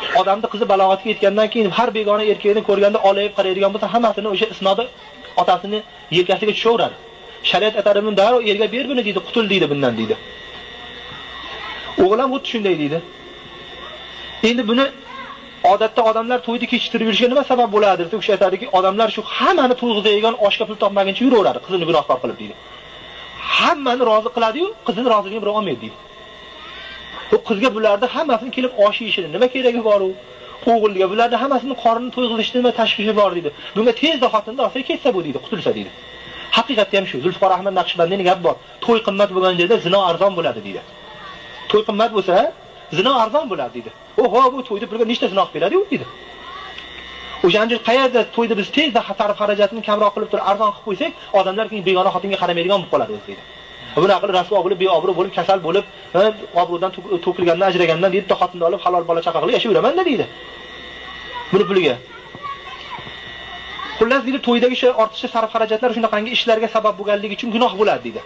Odamni qizi balog'atga yetgandan keyin har begona erkakni ko'rganda olayib qaraydigan bo'lsa, hammasini o'sha isnodi otasini yelkasiga tushaveradi. Shariat aytadimi, darrov erga ber buni deydi, qutul deydi bundan deydi. O'g'il ham xuddi shunday deydi. Endi buni odatda odamlar to'yni kechiktirib yurishiga nima sabab bo'ladi deb o'sha aytadiki, odamlar shu hammani to'yg'izadigan oshga pul topmaguncha yuraveradi, qizini gunohkor qilib deydi. Hammani rozi qiladi-yu, qizini roziligini bir olmaydi deydi. Bu qizga bularda hammasini kelib osh yeyishini nima keragi bor u? O'g'ilga bularda hammasini qorinni to'yg'izishni nima tashvishi bor deydi. Bunga tezda xotinni olsa ketsa bu deydi, qutulsa deydi. Haqiqatda ham shu. Zulfiqor Ahmad Naqshbandiyning gapi bor. To'y qimmat bo'lgan joyda zino arzon bo'ladi deydi. To'y qimmat bo'lsa, zino arzon bo'ladi deydi. Oho, bu to'yda birga nechta zino qilib beradi-yu deydi. O'shancha qayerda to'yda biz tezda sarf xarajatini kamroq qilib turib arzon qilib qo'ysak, odamlar keyin begona xotinga qaramaydigan bo'lib qoladi o'zi deydi. Buni aql rasvo bo'lib, beobro bo'lib, kasal bo'lib, obro'dan to'kilgandan ajragandan deydi, xotinni olib halol bola chaqa qilib yashayveraman deydi. Buni puliga. Xullas deydi, to'ydagi shu ortiqcha sarf xarajatlar shunaqangi ishlarga sabab bo'lganligi uchun gunoh bo'ladi deydi.